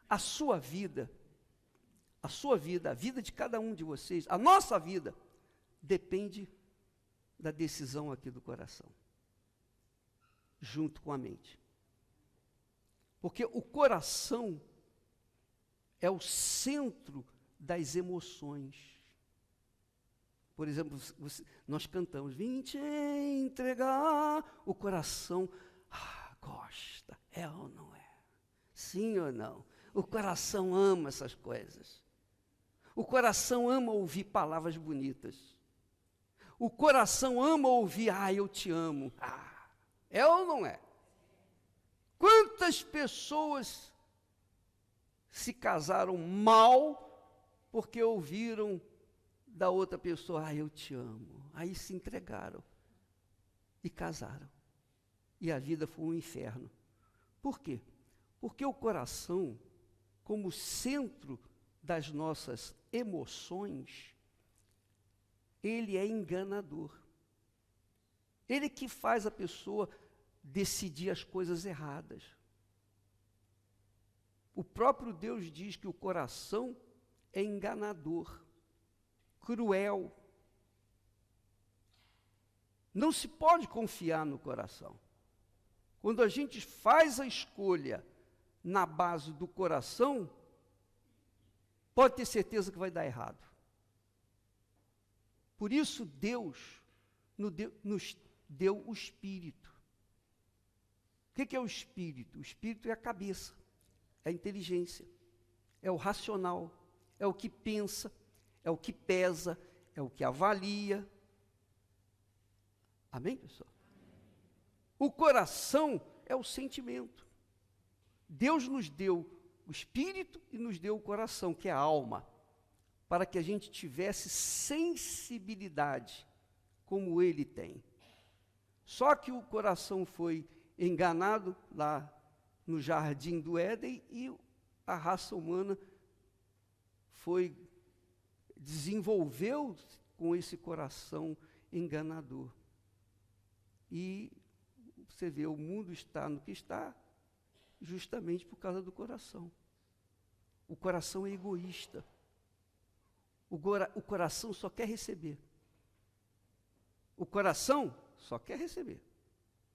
a sua vida, a vida de cada um de vocês, a nossa vida, depende da decisão aqui do coração, junto com a mente. Porque o coração é o centro das emoções. Por exemplo, nós cantamos, vim te entregar, o coração gosta, é ou não é? Sim ou não? O coração ama essas coisas. O coração ama ouvir palavras bonitas. O coração ama ouvir, eu te amo. É ou não é? Quantas pessoas se casaram mal porque ouviram da outra pessoa, eu te amo. Aí se entregaram e casaram. E a vida foi um inferno. Por quê? Porque o coração, como centro das nossas emoções, ele é enganador. Ele que faz a pessoa decidir as coisas erradas. O próprio Deus diz que o coração é enganador, cruel. Não se pode confiar no coração. Quando a gente faz a escolha na base do coração, pode ter certeza que vai dar errado. Por isso Deus nos deu o Espírito. O que é o Espírito? O Espírito é a cabeça, é a inteligência, é o racional, é o que pensa, é o que pesa, é o que avalia. Amém, pessoal? O coração é o sentimento. Deus nos deu o Espírito e nos deu o coração, que é a alma, para que a gente tivesse sensibilidade, como Ele tem. Só que o coração foi enganado lá no jardim do Éden e a raça humana desenvolveu com esse coração enganador. E você vê, o mundo está no que está, justamente por causa do coração. O coração é egoísta. O coração só quer receber. O coração só quer receber.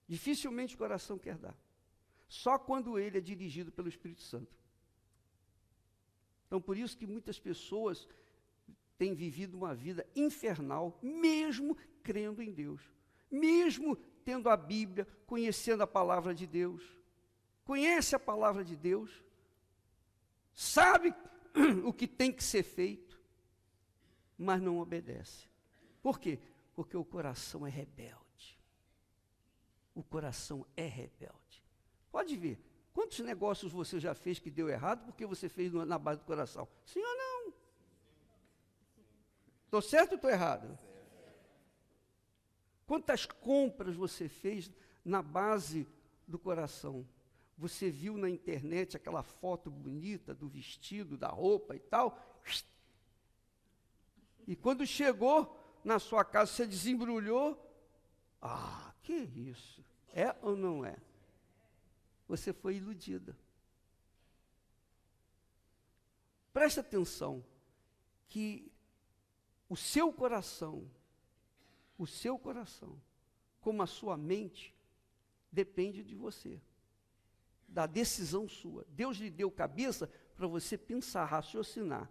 Dificilmente o coração quer dar. Só quando ele é dirigido pelo Espírito Santo. Então, por isso que muitas pessoas têm vivido uma vida infernal, mesmo crendo em Deus. Mesmo tendo a Bíblia, conhecendo a palavra de Deus. Conhece a palavra de Deus. Sabe o que tem que ser feito, mas não obedece. Por quê? Porque o coração é rebelde. O coração é rebelde. Pode ver, quantos negócios você já fez que deu errado porque você fez na base do coração? Sim ou não? Estou certo ou estou errado? Quantas compras você fez na base do coração? Você viu na internet aquela foto bonita do vestido, da roupa e tal, e quando chegou na sua casa, você desembrulhou, que isso? É ou não é? Você foi iludida. Preste atenção, que o seu coração, como a sua mente, depende de você, da decisão sua. Deus lhe deu cabeça para você pensar, raciocinar,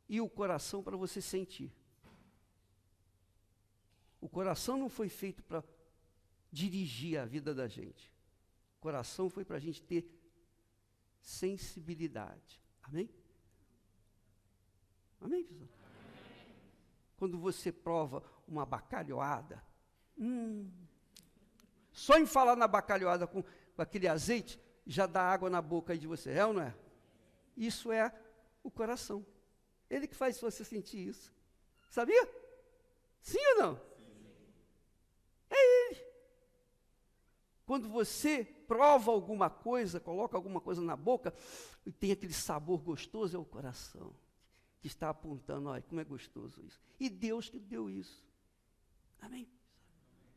e o coração para você sentir. O coração não foi feito para dirigir a vida da gente. O coração foi para a gente ter sensibilidade. Amém? Amém, pessoal? Amém. Quando você prova uma bacalhoada, só em falar na bacalhoada com aquele azeite, já dá água na boca aí de você, é ou não é? Isso é o coração. Ele que faz você sentir isso. Sabia? Sim ou não? Sim. É Ele. Quando você prova alguma coisa, coloca alguma coisa na boca, e tem aquele sabor gostoso, é o coração que está apontando, olha, como é gostoso isso. E Deus que deu isso. Amém?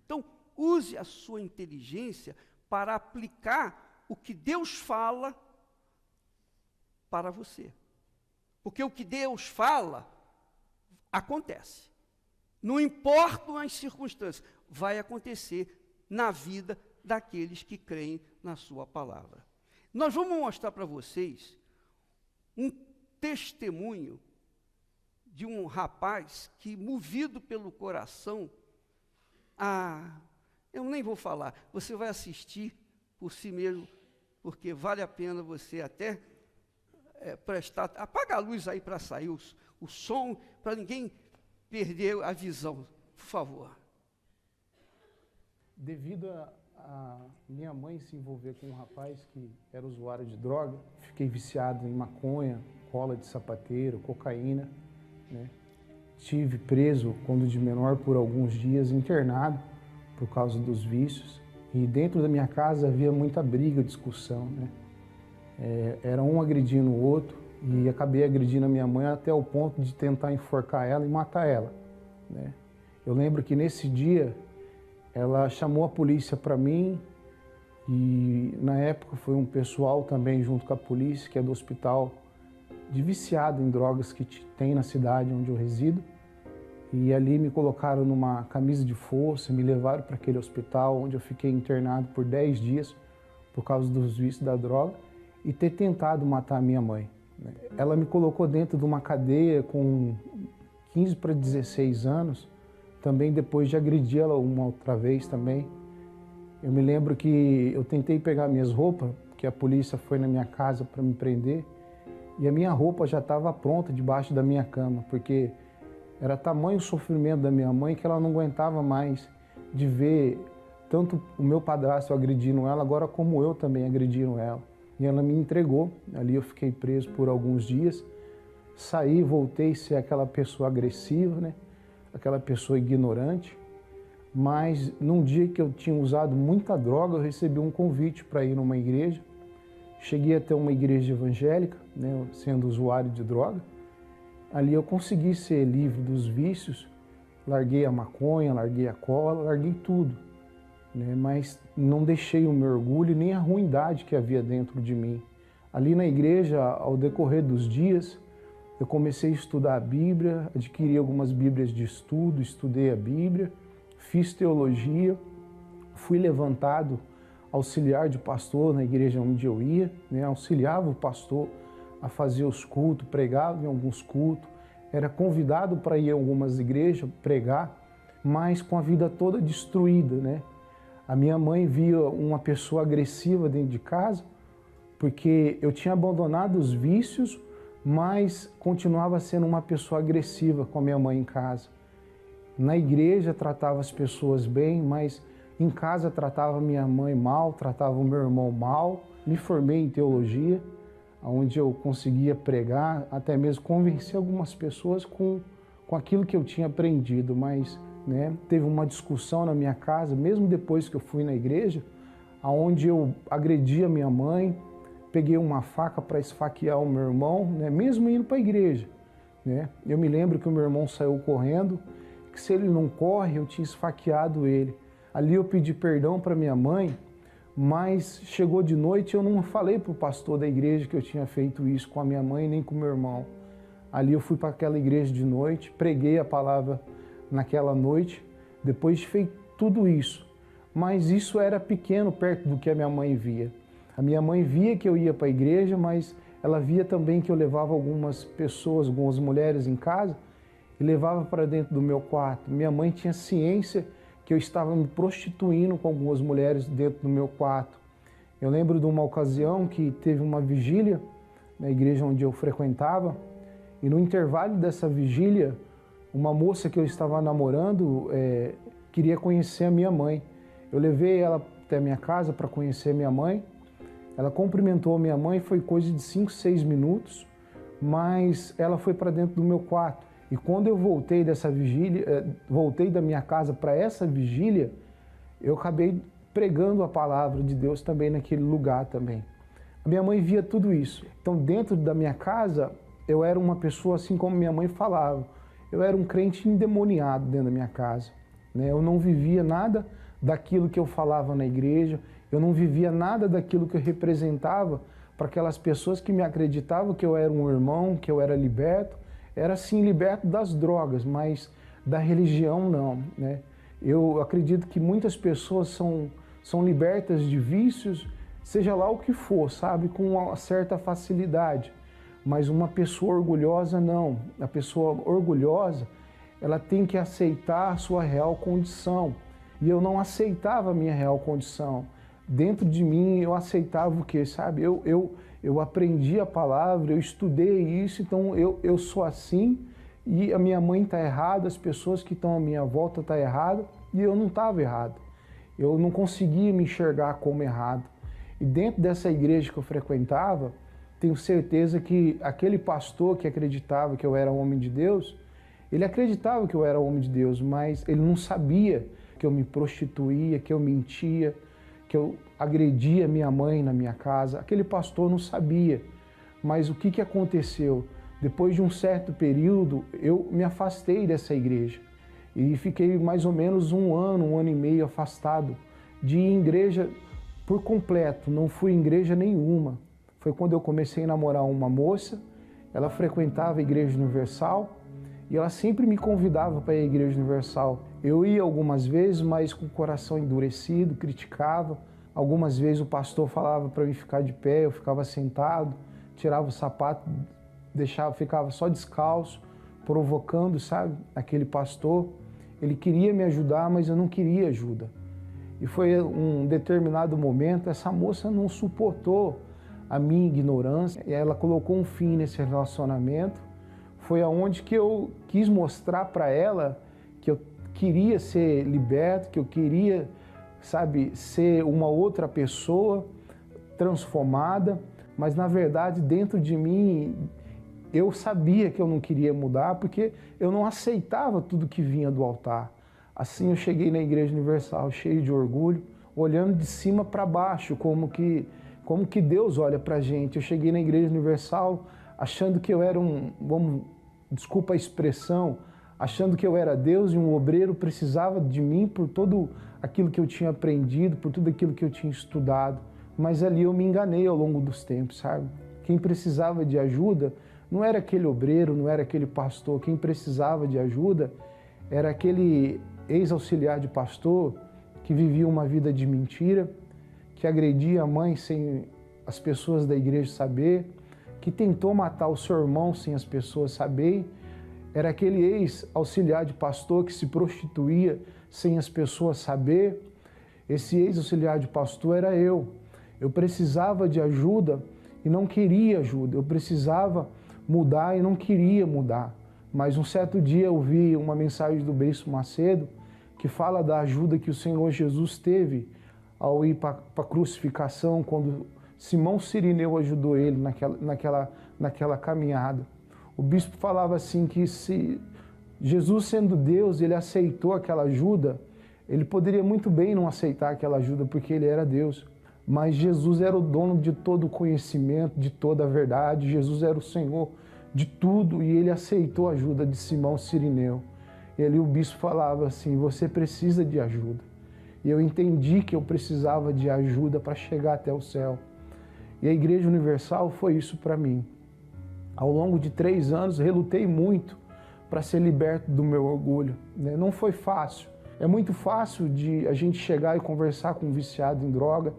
Então, use a sua inteligência para aplicar o que Deus fala para você. Porque o que Deus fala, acontece. Não importam as circunstâncias, vai acontecer na vida daqueles que creem na sua palavra. Nós vamos mostrar para vocês um testemunho de um rapaz que, movido pelo coração, eu nem vou falar, você vai assistir por si mesmo, porque vale a pena você até prestar, apaga a luz aí para sair o som, para ninguém perder a visão, por favor. Devido a minha mãe se envolver com um rapaz que era usuário de droga, fiquei viciado em maconha, cola de sapateiro, cocaína, né? Estive preso quando de menor por alguns dias, internado por causa dos vícios. E dentro da minha casa havia muita briga, discussão, né? Era um agredindo o outro e acabei agredindo a minha mãe até o ponto de tentar enforcar ela e matar ela, né? Eu lembro que nesse dia ela chamou a polícia para mim e na época foi um pessoal também junto com a polícia, que é do hospital de viciado em drogas que tem na cidade onde eu resido. E ali me colocaram numa camisa de força, me levaram para aquele hospital onde eu fiquei internado por 10 dias por causa dos vícios da droga e ter tentado matar a minha mãe, né? Ela me colocou dentro de uma cadeia com 15 para 16 anos, também depois de agredir ela uma outra vez também. Eu me lembro que eu tentei pegar minhas roupas, que a polícia foi na minha casa para me prender, e a minha roupa já estava pronta debaixo da minha cama, porque era tamanho o sofrimento da minha mãe que ela não aguentava mais de ver tanto o meu padrasto agredindo ela, agora como eu também agredindo ela. E ela me entregou, ali eu fiquei preso por alguns dias, saí, voltei a ser aquela pessoa agressiva, né? Aquela pessoa ignorante, mas num dia que eu tinha usado muita droga, eu recebi um convite para ir numa igreja. Cheguei até uma igreja evangélica, né, sendo usuário de droga. Ali eu consegui ser livre dos vícios, larguei a maconha, larguei a cola, larguei tudo, né, mas não deixei o meu orgulho nem a ruindade que havia dentro de mim. Ali na igreja, ao decorrer dos dias, eu comecei a estudar a Bíblia, adquiri algumas Bíblias de estudo, estudei a Bíblia, fiz teologia, fui levantado auxiliar de pastor na igreja onde eu ia, né? Auxiliava o pastor a fazer os cultos, pregava em alguns cultos, era convidado para ir a algumas igrejas pregar, mas com a vida toda destruída, né? A minha mãe via uma pessoa agressiva dentro de casa, porque eu tinha abandonado os vícios, mas continuava sendo uma pessoa agressiva com a minha mãe em casa. Na igreja tratava as pessoas bem, mas em casa tratava minha mãe mal, tratava o meu irmão mal. Me formei em teologia, onde eu conseguia pregar, até mesmo convencer algumas pessoas com aquilo que eu tinha aprendido, mas né, teve uma discussão na minha casa, mesmo depois que eu fui na igreja, onde eu agredi a minha mãe, peguei uma faca para esfaquear o meu irmão, né, mesmo indo para a igreja, né? Eu me lembro que o meu irmão saiu correndo, que se ele não corre, eu tinha esfaqueado ele. Ali eu pedi perdão para minha mãe, mas chegou de noite e eu não falei para o pastor da igreja que eu tinha feito isso com a minha mãe nem com o meu irmão. Ali eu fui para aquela igreja de noite, preguei a palavra naquela noite, depois de feito tudo isso. Mas isso era pequeno perto do que a minha mãe via. A minha mãe via que eu ia para a igreja, mas ela via também que eu levava algumas pessoas, algumas mulheres em casa e levava para dentro do meu quarto. Minha mãe tinha ciência que eu estava me prostituindo com algumas mulheres dentro do meu quarto. Eu lembro de uma ocasião que teve uma vigília na igreja onde eu frequentava e no intervalo dessa vigília, uma moça que eu estava namorando queria conhecer a minha mãe. Eu levei ela até a minha casa para conhecer a minha mãe. Ela cumprimentou a minha mãe, foi coisa de 5, 6 minutos, mas ela foi para dentro do meu quarto. E quando eu voltei dessa vigília, voltei da minha casa para essa vigília, eu acabei pregando a palavra de Deus também naquele lugar também. A minha mãe via tudo isso. Então, dentro da minha casa, eu era uma pessoa assim como minha mãe falava. Eu era um crente endemoniado dentro da minha casa, né? Eu não vivia nada daquilo que eu falava na igreja, eu não vivia nada daquilo que eu representava para aquelas pessoas que me acreditavam que eu era um irmão, que eu era liberto. Era sim liberto das drogas, mas da religião não, né? Eu acredito que muitas pessoas são libertas de vícios, seja lá o que for, sabe, com uma certa facilidade. Mas uma pessoa orgulhosa não. A pessoa orgulhosa, ela tem que aceitar a sua real condição. E eu não aceitava a minha real condição. Dentro de mim eu aceitava o quê, sabe? Eu aprendi a palavra, eu estudei isso, então eu sou assim e a minha mãe está errada, as pessoas que estão à minha volta estão erradas e eu não estava errado. Eu não conseguia me enxergar como errado. E dentro dessa igreja que eu frequentava, tenho certeza que aquele pastor que acreditava que eu era homem de Deus, ele acreditava que eu era homem de Deus, mas ele não sabia que eu me prostituía, que eu mentia, que eu agredia minha mãe na minha casa. Aquele pastor não sabia. Mas o que aconteceu? Depois de um certo período, eu me afastei dessa igreja. E fiquei mais ou menos um ano e meio afastado de ir em igreja por completo. Não fui em igreja nenhuma. Foi quando eu comecei a namorar uma moça. Ela frequentava a Igreja Universal e ela sempre me convidava para ir à Igreja Universal. Eu ia algumas vezes, mas com o coração endurecido, criticava. Algumas vezes o pastor falava para mim ficar de pé, eu ficava sentado, tirava o sapato, ficava só descalço, provocando, sabe, aquele pastor. Ele queria me ajudar, mas eu não queria ajuda. E foi um determinado momento, essa moça não suportou a minha ignorância, e ela colocou um fim nesse relacionamento. Foi aonde que eu quis mostrar para ela que eu queria ser liberto, que eu queria, sabe, ser uma outra pessoa transformada, mas na verdade dentro de mim eu sabia que eu não queria mudar porque eu não aceitava tudo que vinha do altar. Assim eu cheguei na Igreja Universal cheio de orgulho, olhando de cima para baixo, como que Deus olha para a gente. Eu cheguei na Igreja Universal achando que eu era desculpa a expressão, achando que eu era Deus e um obreiro precisava de mim por todo aquilo que eu tinha aprendido, por tudo aquilo que eu tinha estudado. Mas ali eu me enganei ao longo dos tempos, sabe? Quem precisava de ajuda não era aquele obreiro, não era aquele pastor. Quem precisava de ajuda era aquele ex-auxiliar de pastor que vivia uma vida de mentira, que agredia a mãe sem as pessoas da igreja saber, que tentou matar o seu irmão sem as pessoas saberem. Era aquele ex-auxiliar de pastor que se prostituía sem as pessoas saber. Esse ex-auxiliar de pastor era eu. Eu precisava de ajuda e não queria ajuda. Eu precisava mudar e não queria mudar. Mas um certo dia eu vi uma mensagem do Bispo Macedo que fala da ajuda que o Senhor Jesus teve ao ir para a crucificação, quando Simão Cirineu ajudou ele naquela caminhada. O bispo falava assim que se Jesus sendo Deus, ele aceitou aquela ajuda, ele poderia muito bem não aceitar aquela ajuda porque ele era Deus. Mas Jesus era o dono de todo o conhecimento, de toda a verdade. Jesus era o Senhor de tudo e ele aceitou a ajuda de Simão Cirineu. E ali o bispo falava assim, você precisa de ajuda. E eu entendi que eu precisava de ajuda para chegar até o céu. E a Igreja Universal foi isso para mim. Ao longo de 3 anos, relutei muito para ser liberto do meu orgulho. Não foi fácil. É muito fácil de a gente chegar e conversar com um viciado em droga.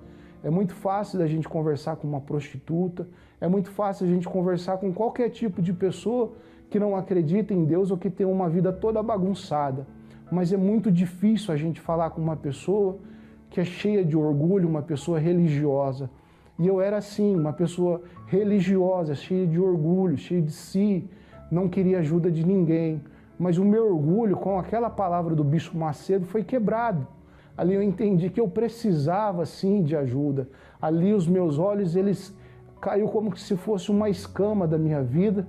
É muito fácil da gente conversar com uma prostituta. É muito fácil a gente conversar com qualquer tipo de pessoa que não acredita em Deus ou que tem uma vida toda bagunçada. Mas é muito difícil a gente falar com uma pessoa que é cheia de orgulho, uma pessoa religiosa. E eu era assim, uma pessoa religiosa, cheia de orgulho, cheia de si, não queria ajuda de ninguém. Mas o meu orgulho, com aquela palavra do Bispo Macedo, foi quebrado. Ali eu entendi que eu precisava sim de ajuda. Ali os meus olhos, eles caiu como se fosse uma escama da minha vida.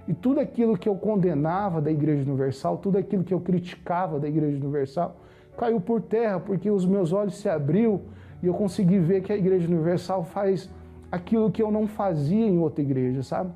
E tudo aquilo que eu condenava da Igreja Universal, tudo aquilo que eu criticava da Igreja Universal, caiu por terra, porque os meus olhos se abriu e eu consegui ver que a Igreja Universal faz aquilo que eu não fazia em outra igreja, sabe?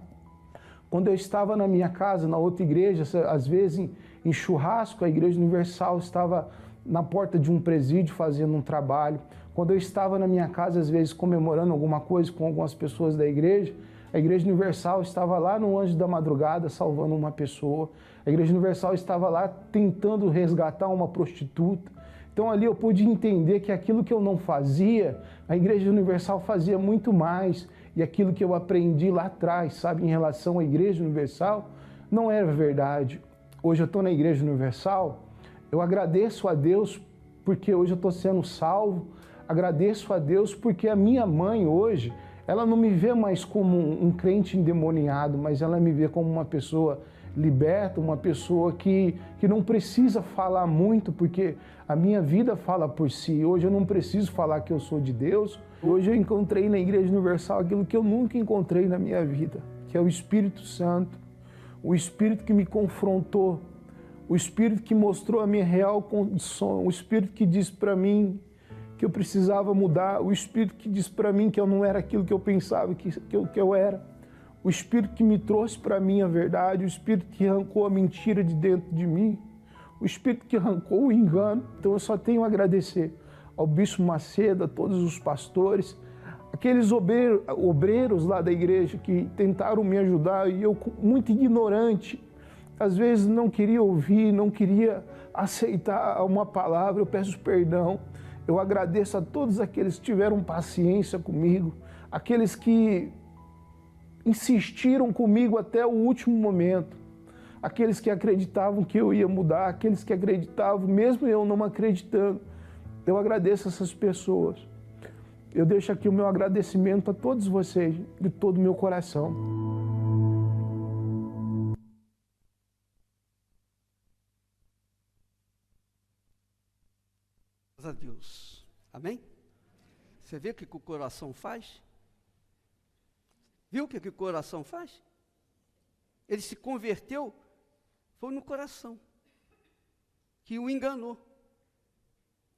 Quando eu estava na minha casa, na outra igreja, às vezes em churrasco, a Igreja Universal estava na porta de um presídio fazendo um trabalho. Quando eu estava na minha casa, às vezes, comemorando alguma coisa com algumas pessoas da igreja, a Igreja Universal estava lá no Anjo da Madrugada salvando uma pessoa. A Igreja Universal estava lá tentando resgatar uma prostituta. Então ali eu pude entender que aquilo que eu não fazia, a Igreja Universal fazia muito mais. E aquilo que eu aprendi lá atrás, sabe, em relação à Igreja Universal, não era verdade. Hoje eu estou na Igreja Universal, eu agradeço a Deus porque hoje eu estou sendo salvo. Agradeço a Deus porque a minha mãe hoje, ela não me vê mais como um crente endemoniado, mas ela me vê como uma pessoa liberta, uma pessoa que não precisa falar muito, porque a minha vida fala por si. Hoje eu não preciso falar que eu sou de Deus. Hoje eu encontrei na Igreja Universal aquilo que eu nunca encontrei na minha vida, que é o Espírito Santo, o Espírito que me confrontou, o Espírito que mostrou a minha real condição, o Espírito que disse para mim que eu precisava mudar, o Espírito que disse para mim que eu não era aquilo que eu pensava que eu era, o Espírito que me trouxe para mim a verdade, o Espírito que arrancou a mentira de dentro de mim, o Espírito que arrancou o engano. Então eu só tenho a agradecer ao Bispo Macedo, a todos os pastores, aqueles obreiros lá da igreja que tentaram me ajudar e eu, muito ignorante, às vezes não queria ouvir, não queria aceitar uma palavra, eu peço perdão. Eu agradeço a todos aqueles que tiveram paciência comigo, aqueles que insistiram comigo até o último momento, aqueles que acreditavam que eu ia mudar, aqueles que acreditavam, mesmo eu não acreditando. Eu agradeço essas pessoas. Eu deixo aqui o meu agradecimento a todos vocês, de todo o meu coração. Graças a Deus. Amém? Você vê o que o coração faz? Viu o que o coração faz? Ele se converteu, foi no coração, que o enganou.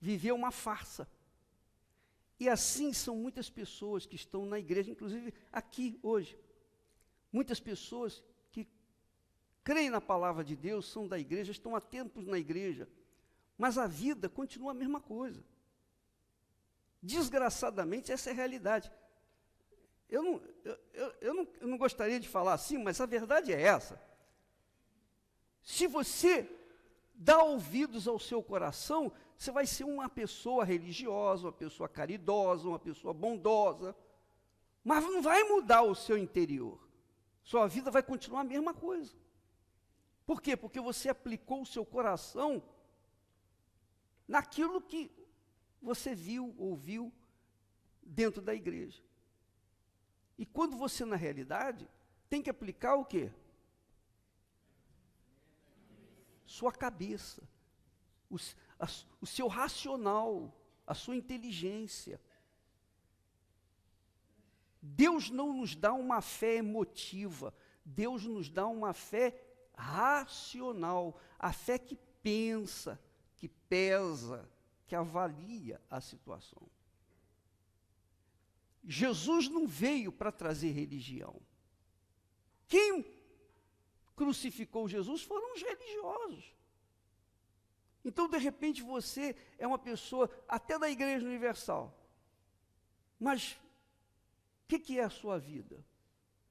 Viveu uma farsa. E assim são muitas pessoas que estão na igreja, inclusive aqui hoje. Muitas pessoas que creem na palavra de Deus, são da igreja, estão há tempos na igreja, mas a vida continua a mesma coisa. Desgraçadamente, essa é a realidade. Eu não gostaria de falar assim, mas a verdade é essa. Se você dá ouvidos ao seu coração, você vai ser uma pessoa religiosa, uma pessoa caridosa, uma pessoa bondosa, mas não vai mudar o seu interior. Sua vida vai continuar a mesma coisa. Por quê? Porque você aplicou o seu coração naquilo que você viu, ouviu dentro da igreja. E quando você, na realidade, tem que aplicar o quê? Sua cabeça, o seu racional, a sua inteligência. Deus não nos dá uma fé emotiva, Deus nos dá uma fé racional, a fé que pensa, que pesa, que avalia a situação. Jesus não veio para trazer religião. Quem crucificou Jesus foram os religiosos. Então, de repente, você é uma pessoa, até da Igreja Universal. Mas, o que é a sua vida?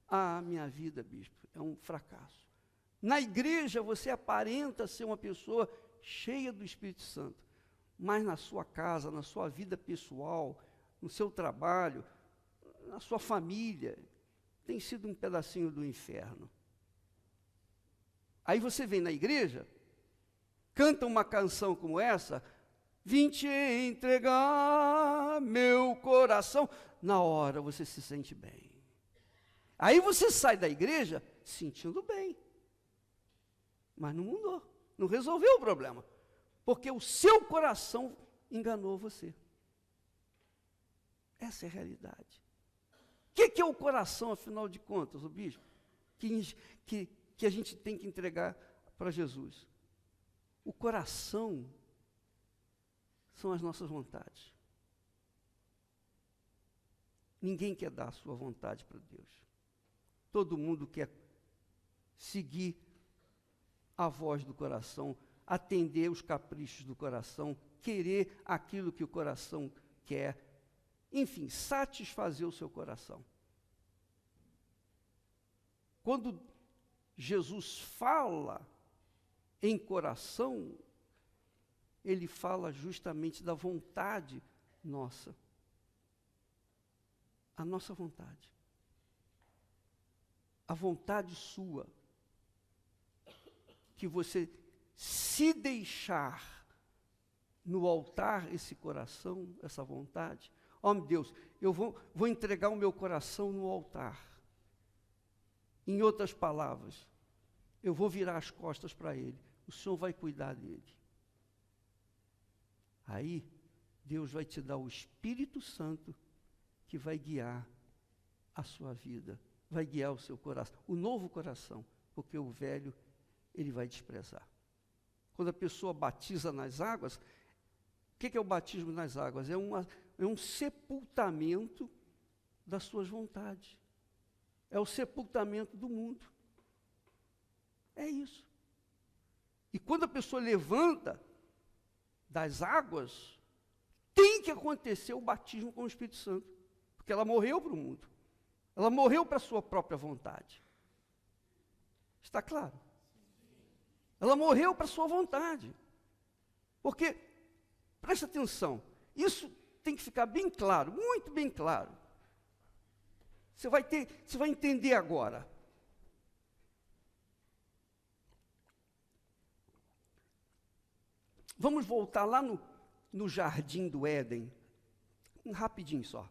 Ah, minha vida, bispo, é um fracasso. Na igreja, você aparenta ser uma pessoa cheia do Espírito Santo. Mas na sua casa, na sua vida pessoal, no seu trabalho, na sua família, tem sido um pedacinho do inferno. Aí você vem na igreja, canta uma canção como essa, vim te entregar meu coração. Na hora você se sente bem. Aí você sai da igreja se sentindo bem. Mas não mudou, não resolveu o problema. Porque o seu coração enganou você. Essa é a realidade. O que é o coração, afinal de contas, o bispo? Que a gente tem que entregar para Jesus. O coração são as nossas vontades. Ninguém quer dar a sua vontade para Deus. Todo mundo quer seguir a voz do coração, atender os caprichos do coração, querer aquilo que o coração quer, enfim, satisfazer o seu coração. Quando Jesus fala em coração, ele fala justamente da vontade nossa. A nossa vontade. A vontade sua. Que você se deixar no altar esse coração, essa vontade. Ó, meu Deus, eu vou entregar o meu coração no altar. Em outras palavras, eu vou virar as costas para Ele. O Senhor vai cuidar dele. Aí, Deus vai te dar o Espírito Santo que vai guiar a sua vida, vai guiar o seu coração, o novo coração, porque o velho, ele vai desprezar. Quando a pessoa batiza nas águas, o que é o batismo nas águas? É um sepultamento das suas vontades. É o sepultamento do mundo. É isso. E quando a pessoa levanta das águas, tem que acontecer o batismo com o Espírito Santo. Porque ela morreu para o mundo. Ela morreu para a sua própria vontade. Está claro? Ela morreu para a sua vontade. Porque, preste atenção, isso tem que ficar bem claro, muito bem claro. Você vai entender agora. Vamos voltar lá no Jardim do Éden, rapidinho só.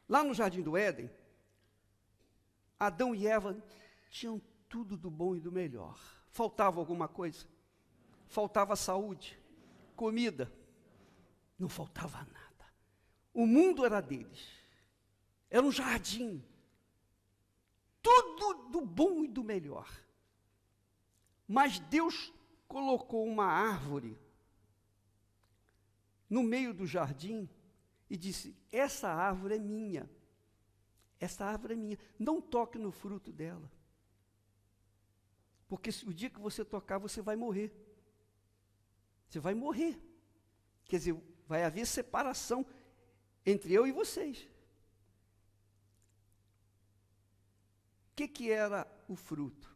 Lá no Jardim do Éden, Adão e Eva tinham tudo do bom e do melhor. Faltava alguma coisa? Faltava saúde, comida. Não faltava nada. O mundo era deles. Era um jardim. Tudo do bom e do melhor. Mas Deus colocou uma árvore no meio do jardim e disse: essa árvore é minha. Essa árvore é minha. Não toque no fruto dela. Porque o dia que você tocar, você vai morrer. Você vai morrer. Quer dizer, vai haver separação entre eu e vocês. O que era o fruto?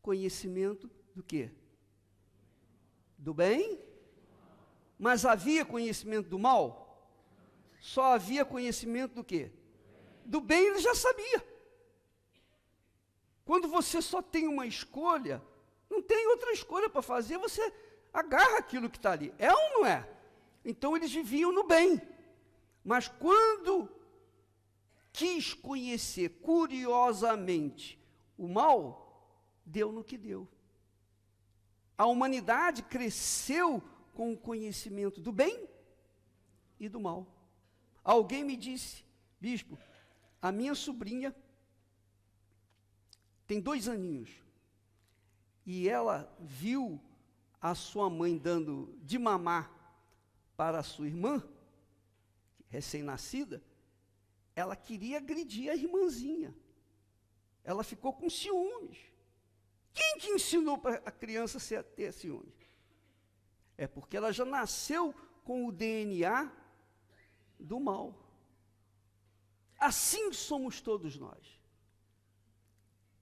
Conhecimento do quê? Do bem? Mas havia conhecimento do mal? Só havia conhecimento do quê? Do bem ele já sabia. Quando você só tem uma escolha, não tem outra escolha para fazer, você agarra aquilo que está ali. É ou não é? Então eles viviam no bem. Mas quando quis conhecer curiosamente o mal, deu no que deu. A humanidade cresceu com o conhecimento do bem e do mal. Alguém me disse: bispo, a minha sobrinha tem 2 aninhos, e ela viu a sua mãe dando de mamar para a sua irmã, recém-nascida, ela queria agredir a irmãzinha. Ela ficou com ciúmes. Quem que ensinou para a criança a ter ciúmes? É porque ela já nasceu com o DNA do mal. Assim somos todos nós.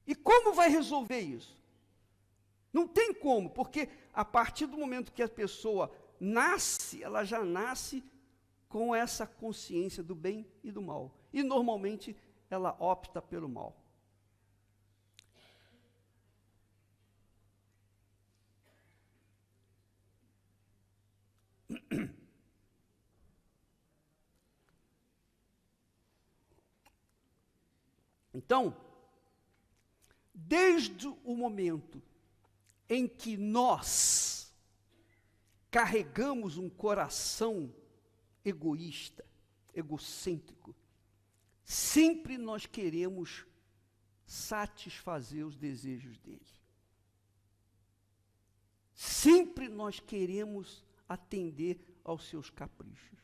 E como vai resolver isso? Não tem como, porque a partir do momento que a pessoa nasce, ela já nasce com essa consciência do bem e do mal. E normalmente ela opta pelo mal. Então, desde o momento em que nós carregamos um coração egoísta, egocêntrico, sempre nós queremos satisfazer os desejos dele. Sempre nós queremos atender aos seus caprichos.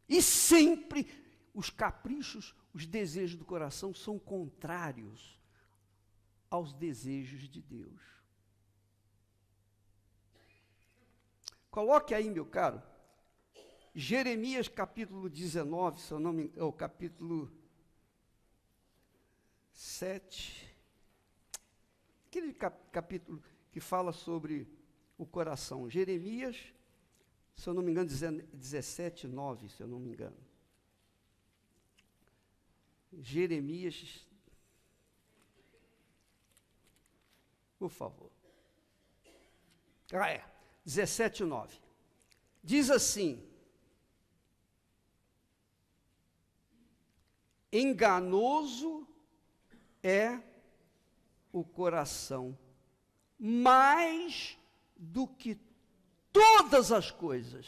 E sempre os caprichos, os desejos do coração são contrários aos desejos de Deus. Coloque aí, meu caro, Jeremias capítulo 19, se eu não me engano, é o capítulo 7, aquele capítulo que fala sobre o coração. Jeremias, se eu não me engano, 17, 9, se eu não me engano. Jeremias, por favor. 17, 9. Diz assim: enganoso é o coração, mais do que todas as coisas.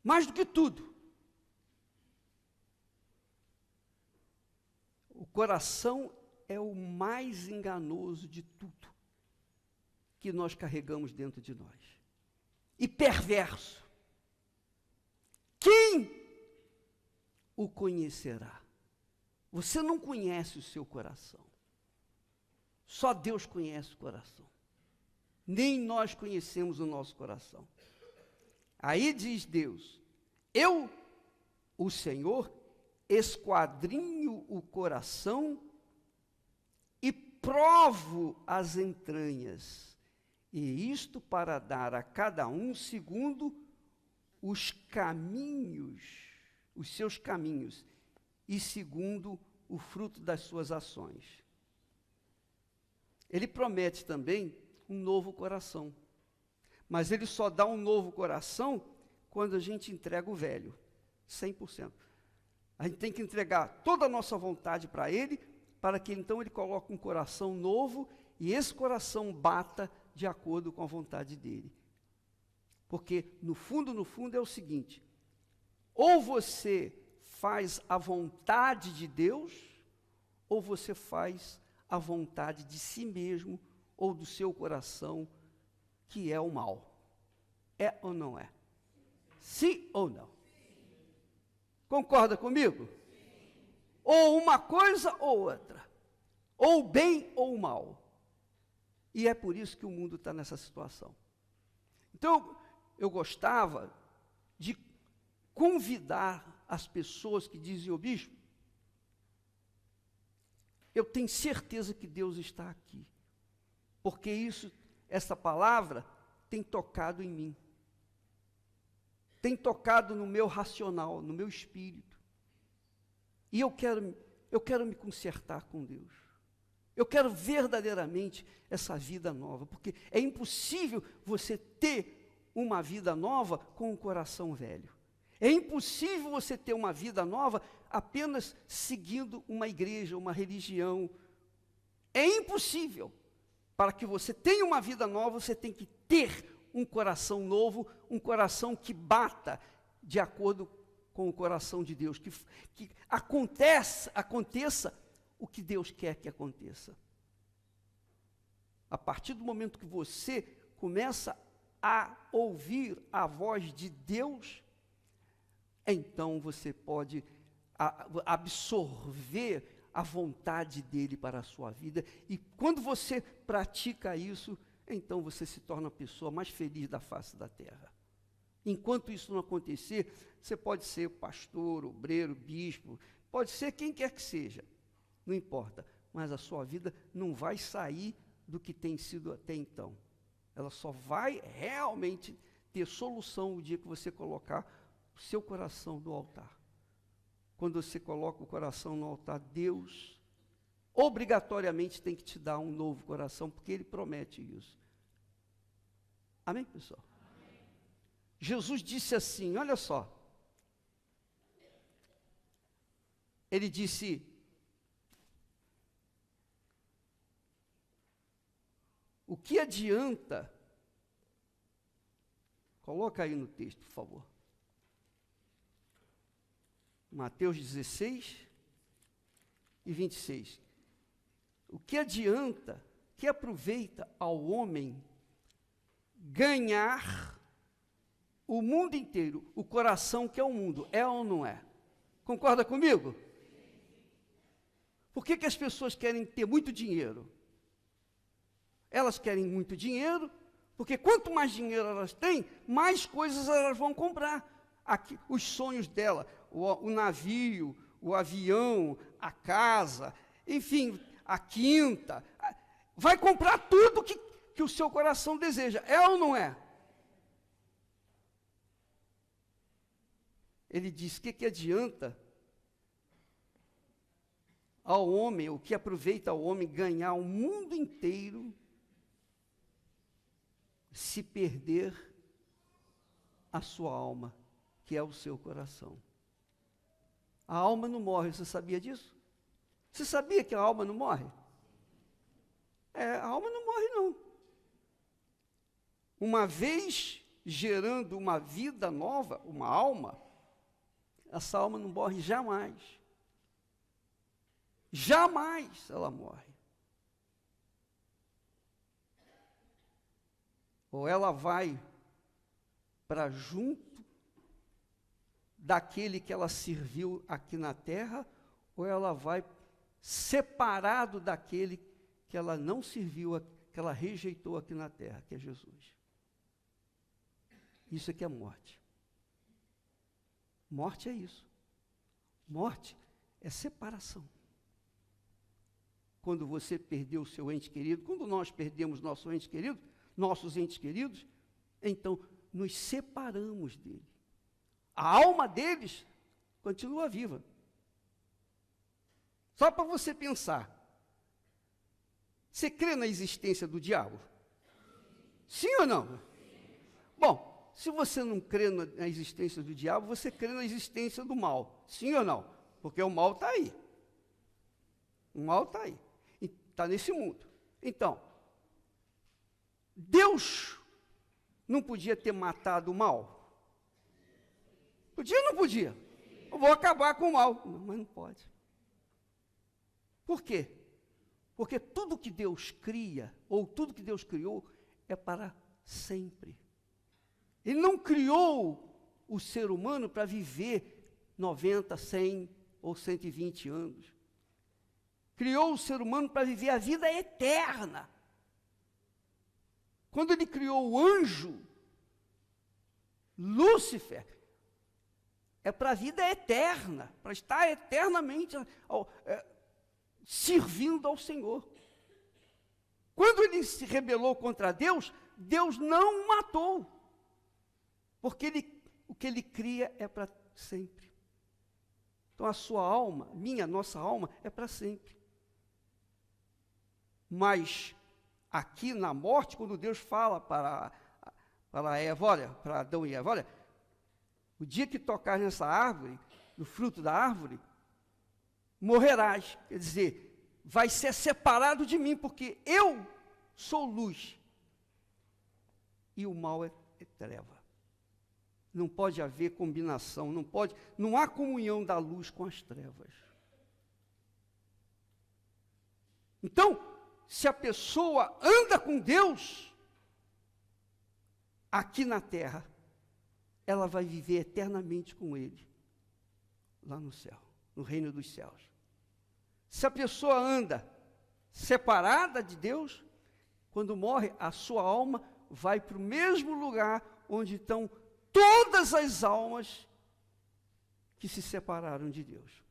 Mais do que tudo. O coração é o mais enganoso de tudo que nós carregamos dentro de nós. E perverso. Quem o conhecerá? Você não conhece o seu coração. Só Deus conhece o coração. Nem nós conhecemos o nosso coração. Aí diz Deus: eu, o Senhor, esquadrinho o coração e provo as entranhas, e isto para dar a cada um segundo os caminhos, os seus caminhos, e segundo o fruto das suas ações. Ele promete também um novo coração, mas ele só dá um novo coração quando a gente entrega o velho, 100%. A gente tem que entregar toda a nossa vontade para ele, para que então ele coloque um coração novo, e esse coração bata de acordo com a vontade dele. Porque, no fundo, é o seguinte: ou você faz a vontade de Deus, ou você faz a vontade de si mesmo, ou do seu coração, que é o mal. É ou não é? Sim ou não? Concorda comigo? Ou uma coisa ou outra. Ou bem ou mal. E é por isso que o mundo está nessa situação. Então, eu gostava de convidar as pessoas que dizem: ô bispo, eu tenho certeza que Deus está aqui. Porque essa palavra tem tocado em mim. Tem tocado no meu racional, no meu espírito. E eu quero me consertar com Deus. Eu quero verdadeiramente essa vida nova, porque é impossível você ter uma vida nova com um coração velho. É impossível você ter uma vida nova apenas seguindo uma igreja, uma religião. É impossível. Para que você tenha uma vida nova, você tem que ter um coração novo, um coração que bata de acordo com o coração de Deus, que aconteça o que Deus quer que aconteça. A partir do momento que você começa a ouvir a voz de Deus, então você pode absorver a vontade dele para a sua vida, e quando você pratica isso, então você se torna a pessoa mais feliz da face da terra. Enquanto isso não acontecer, você pode ser pastor, obreiro, bispo, pode ser quem quer que seja, não importa, mas a sua vida não vai sair do que tem sido até então. Ela só vai realmente ter solução o dia que você colocar o seu coração no altar. Quando você coloca o coração no altar, Deus obrigatoriamente tem que te dar um novo coração, porque Ele promete isso. Amém, pessoal? Amém. Jesus disse assim, olha só. Ele disse: o que adianta? Coloca aí no texto, por favor. Mateus 16 e 26. O que adianta, que aproveita ao homem ganhar o mundo inteiro, o coração que é o mundo, é ou não é? Concorda comigo? Por que as pessoas querem ter muito dinheiro? Elas querem muito dinheiro Porque quanto mais dinheiro elas têm, mais coisas elas vão comprar. Aqui, os sonhos dela, o navio, o avião, a casa, enfim, a quinta. Vai comprar tudo que o seu coração deseja. É ou não é? Ele diz, o que adianta ao homem, o que aproveita ao homem ganhar o mundo inteiro, se perder a sua alma, que é o seu coração. A alma não morre, você sabia disso? Você sabia que a alma não morre? A alma não morre, não. Uma vez gerando uma vida nova, uma alma, essa alma não morre jamais. Jamais ela morre. Ou ela vai para junto daquele que ela serviu aqui na terra, ou ela vai separado daquele que ela não serviu, que ela rejeitou aqui na terra, que é Jesus. Isso aqui é morte. Morte é isso. Morte é separação. Quando você perdeu o seu ente querido, quando nós perdemos nossos entes queridos, então nos separamos dele. A alma deles continua viva. Só para você pensar. Você crê na existência do diabo? Sim ou não? Bom, se você não crê na existência do diabo, você crê na existência do mal. Sim ou não? Porque o mal está aí. O mal está aí. Está nesse mundo. Então, Deus não podia ter matado o mal? Podia ou não podia? Eu vou acabar com o mal. Não, mas não pode. Por quê? Porque tudo que Deus cria, ou tudo que Deus criou, é para sempre. Ele não criou o ser humano para viver 90, 100 ou 120 anos. Criou o ser humano para viver a vida eterna. Quando ele criou o anjo, Lúcifer, é para a vida eterna, para estar eternamente servindo ao Senhor. Quando ele se rebelou contra Deus, Deus não o matou, porque o que ele cria é para sempre. Então a sua alma, nossa alma, é para sempre. Mas aqui na morte, quando Deus fala para Eva, olha, para Adão e Eva, olha, o dia que tocar nessa árvore, no fruto da árvore, morrerás. Quer dizer, vai ser separado de mim, porque eu sou luz. E o mal é treva. Não pode haver combinação, não há comunhão da luz com as trevas. Então, se a pessoa anda com Deus, aqui na terra, ela vai viver eternamente com Ele, lá no céu, no reino dos céus. Se a pessoa anda separada de Deus, quando morre, a sua alma vai para o mesmo lugar onde estão todas as almas que se separaram de Deus.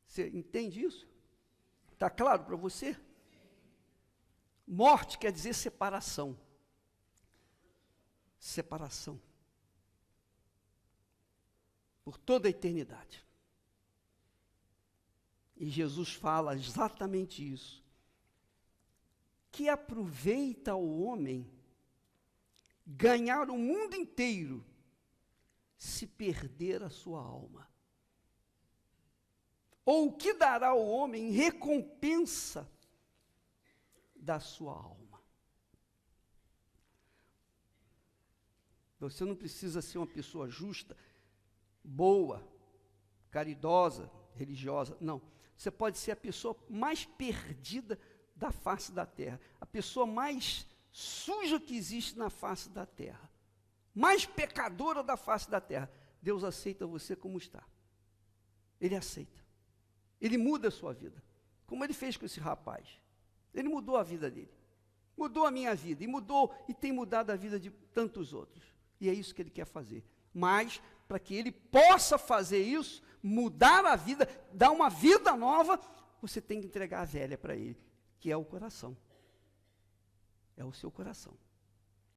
Você entende isso? Está claro para você? Morte quer dizer separação. Separação. Por toda a eternidade. E Jesus fala exatamente isso. Que aproveita o homem ganhar o mundo inteiro se perder a sua alma? Ou o que dará ao homem em recompensa da sua alma? Você não precisa ser uma pessoa justa, boa, caridosa, religiosa, não. Você pode ser a pessoa mais perdida da face da terra, a pessoa mais suja que existe na face da terra, mais pecadora da face da terra. Deus aceita você como está. Ele aceita. Ele muda a sua vida. Como ele fez com esse rapaz. Ele mudou a vida dele. Mudou a minha vida. E tem mudado a vida de tantos outros. E é isso que ele quer fazer. Mas, para que ele possa fazer isso, mudar a vida, dar uma vida nova, você tem que entregar a velha para ele, que é o coração. É o seu coração.